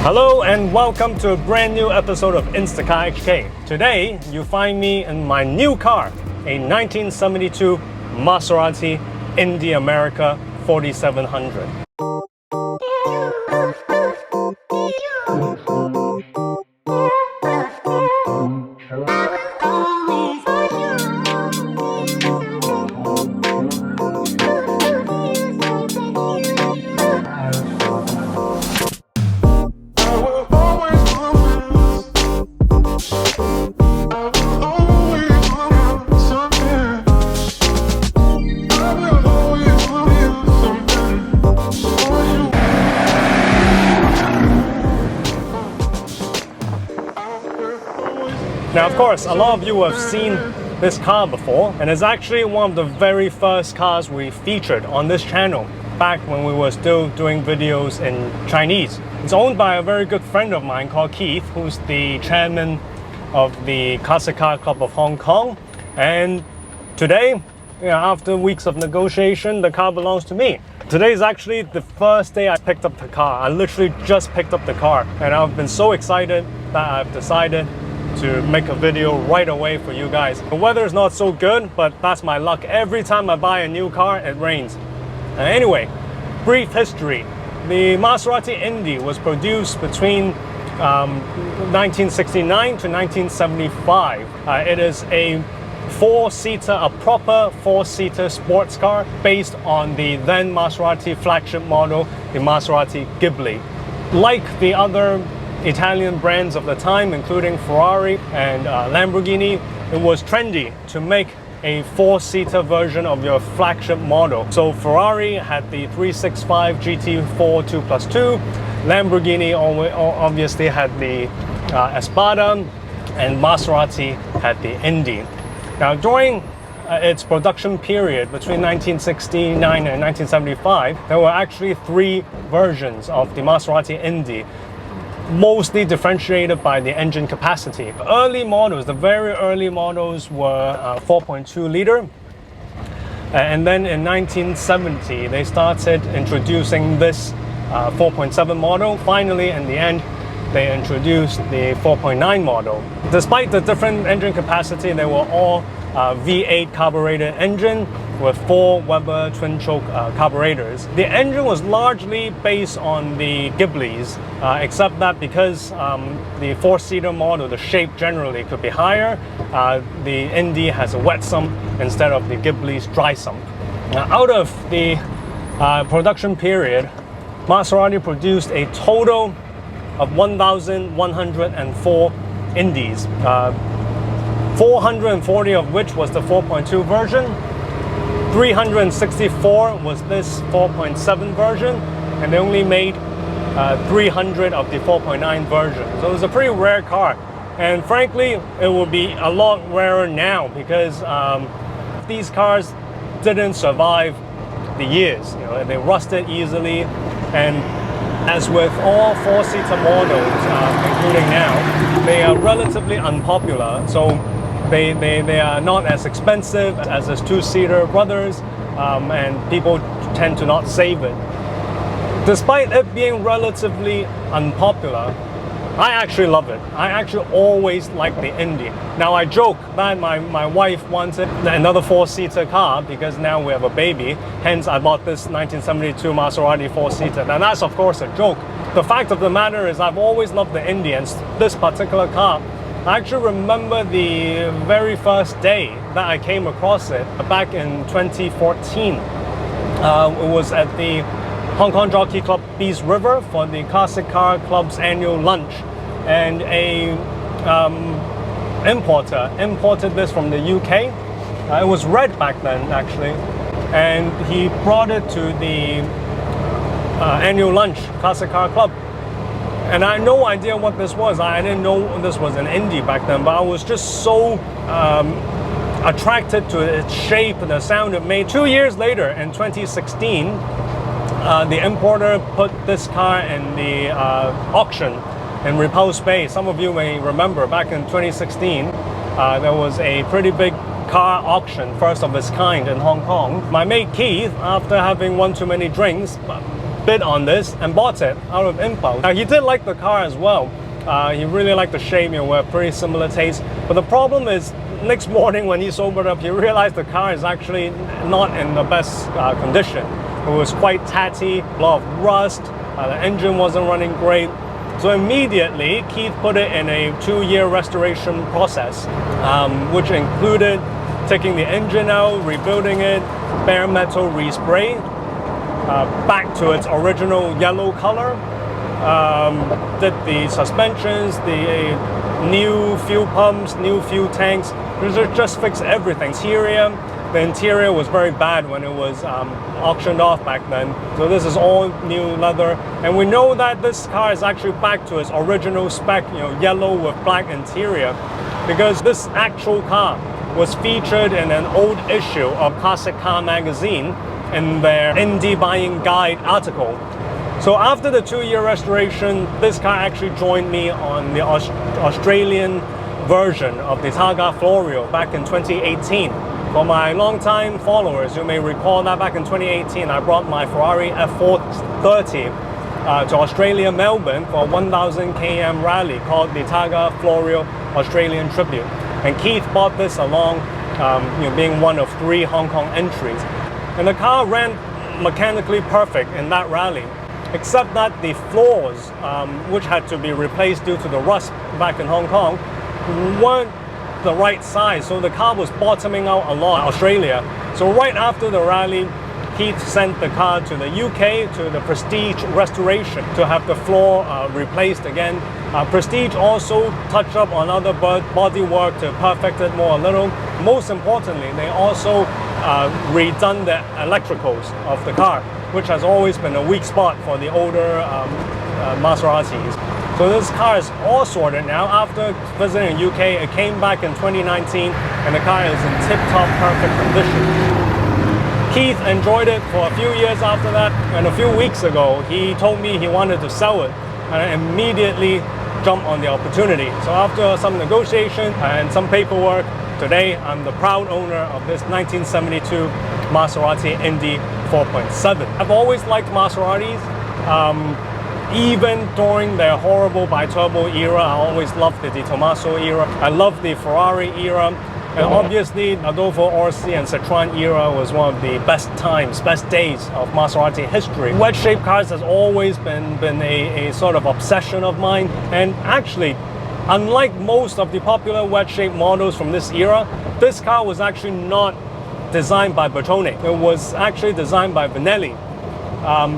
Hello and welcome to a brand new episode of Instacar HK. Today you find me in my new car, a 1972 Maserati Indy America 4700. Now, of course, a lot of you have seen this car before, and it's actually one of the very first cars we featured on this channel back when we were still doing videos in Chinese. It's owned by a very good friend of mine called Keith, who's the chairman of the Classic Car Club of Hong Kong. And today, after weeks of negotiation, the car belongs to me. Today is actually the first day I picked up the car. I literally just picked up the car, and I've been so excited that I've decided to make a video right away for you guys. The weather is not so good, but that's my luck. Every time I buy a new car, it rains. Anyway, brief history. The Maserati Indy was produced between 1969 to 1975. It is a proper four-seater sports car based on the then Maserati flagship model, the Maserati Ghibli. Like the other Italian brands of the time, including Ferrari and Lamborghini, it was trendy to make a four-seater version of your flagship model. So Ferrari had the 365 GT4 2+2, Lamborghini obviously had the Espada, and Maserati had the Indy. Now, during its production period between 1969 and 1975, there were actually three versions of the Maserati Indy, mostly differentiated by the engine capacity. Early models, the very early models were 4.2 liter. And then in 1970, they started introducing this 4.7 model. Finally, in the end, they introduced the 4.9 model. Despite the different engine capacity, they were all V8 carbureted engine with 4 Weber twin-choke carburetors. The engine was largely based on the Ghiblis, except that because the four-seater model, the shape generally could be higher, the Indy has a wet sump instead of the Ghibli's dry sump. Now, out of the production period, Maserati produced a total of 1,104 Indies, 440 of which was the 4.2 version, 364 was this 4.7 version, and they only made 300 of the 4.9 version. So it was a pretty rare car, and frankly it will be a lot rarer now because these cars didn't survive the years. They rusted easily, and as with all four-seater models, including now, they are relatively unpopular. So they are not as expensive as the two-seater brothers, and people tend to not save it. Despite it being relatively unpopular, I actually love it. I actually always like the Indy. Now, I joke that my wife wanted another four-seater car because now we have a baby. Hence, I bought this 1972 Maserati four-seater. Now, that's of course a joke. The fact of the matter is I've always loved the Indy, and this particular car, I actually remember the very first day that I came across it back in 2014. It was at the Hong Kong Jockey Club East River for the Classic Car Club's annual lunch, and a importer imported this from the UK. It was red back then actually, and he brought it to the annual lunch, Classic Car Club. And I had no idea what this was. I didn't know this was an Indy back then, but I was just so attracted to its shape and the sound it made. 2 years later, in 2016, the importer put this car in the auction in Repulse Bay. Some of you may remember back in 2016, there was a pretty big car auction, first of its kind in Hong Kong. My mate Keith, after having one too many drinks, bid on this and bought it out of impulse. Now, he did like the car as well. He really liked the shape, we're pretty similar tastes. But the problem is, next morning when he sobered up, he realized the car is actually not in the best condition. It was quite tatty, a lot of rust, the engine wasn't running great. So immediately, Keith put it in a 2-year restoration process, which included taking the engine out, rebuilding it, bare metal respray, back to its original yellow color, did the suspensions, the new fuel pumps, new fuel tanks, just fixed everything. The interior was very bad when it was auctioned off back then. So this is all new leather. And we know that this car is actually back to its original spec, yellow with black interior, because this actual car was featured in an old issue of Classic Car magazine in their Indy buying guide article. So after the 2-year restoration, this car actually joined me on the Australian version of the Targa Florio back in 2018. For my long-time followers, you may recall that back in 2018, I brought my Ferrari F430 to Australia, Melbourne for a 1,000 km rally called the Targa Florio Australian Tribute. And Keith bought this along, being one of 3 Hong Kong entries. And the car ran mechanically perfect in that rally, except that the floors, which had to be replaced due to the rust back in Hong Kong, weren't the right size, so the car was bottoming out a lot in Australia. So right after the rally, Keith sent the car to the UK to the Prestige Restoration to have the floor replaced again. Prestige also touched up on other body work to perfect it more a little. Most importantly, they also redone the electricals of the car, which has always been a weak spot for the older Maseratis. So this car is all sorted now. After visiting the UK, it came back in 2019 and the car is in tip-top perfect condition. Keith enjoyed it for a few years after that, and a few weeks ago he told me he wanted to sell it, and I immediately jumped on the opportunity. So after some negotiation and some paperwork, today I'm the proud owner of this 1972 Maserati Indy 4.7. I've always liked Maseratis. Even during their horrible bi-turbo era, I always loved the Di Tommaso era. I loved the Ferrari era. And obviously, Adolfo Orsi and Citroën era was one of the best days of Maserati history. Wedge-shaped cars has always been a sort of obsession of mine. And actually, unlike most of the popular wedge-shaped models from this era, this car was actually not designed by Bertone. It was actually designed by Vanelli.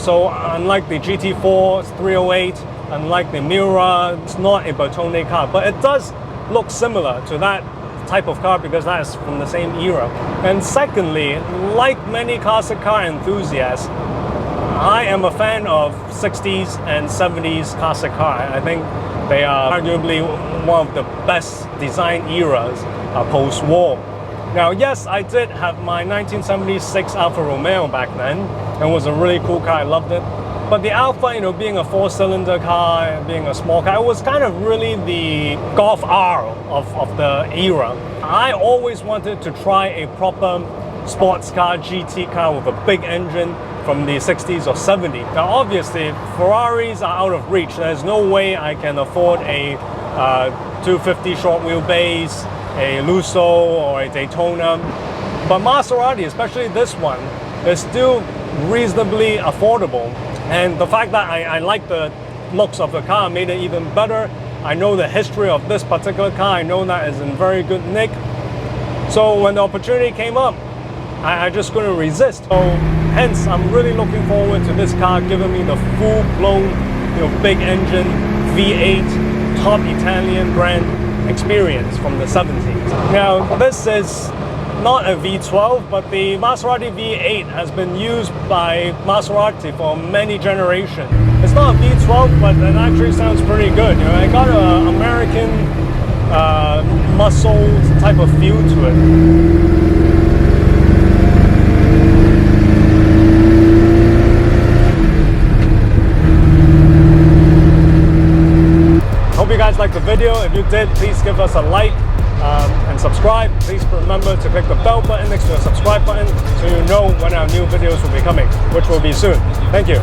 So unlike the GT4 308, unlike the Miura, it's not a Bertone car, but it does look similar to that type of car because that is from the same era. And secondly, like many classic car enthusiasts, I am a fan of 60s and 70s classic car. I think they are arguably one of the best design eras post-war. Now, yes, I did have my 1976 Alfa Romeo back then. It was a really cool car, I loved it. But the Alfa, being a 4-cylinder car, being a small car, it was kind of really the Golf R of the era. I always wanted to try a proper sports car, GT car with a big engine from the 60s or 70s. Now, obviously, Ferraris are out of reach. There's no way I can afford a 250 short wheelbase, a Lusso or a Daytona. But Maserati, especially this one, is still reasonably affordable. And the fact that I like the looks of the car made it even better. I know the history of this particular car. I know that it's in very good nick. So when the opportunity came up, I just couldn't resist. So hence, I'm really looking forward to this car giving me the full-blown, big engine, V8, top Italian brand experience from the 70s. Now, this is not a V12, but the Maserati V8 has been used by Maserati for many generations. It's not a V12, but it actually sounds pretty good. It got an American muscle type of feel to it. Hope you guys liked the video. If you did, please give us a like and subscribe. Please remember to click the bell button next to the subscribe button so you know when our new videos will be coming, which will be soon. Thank you.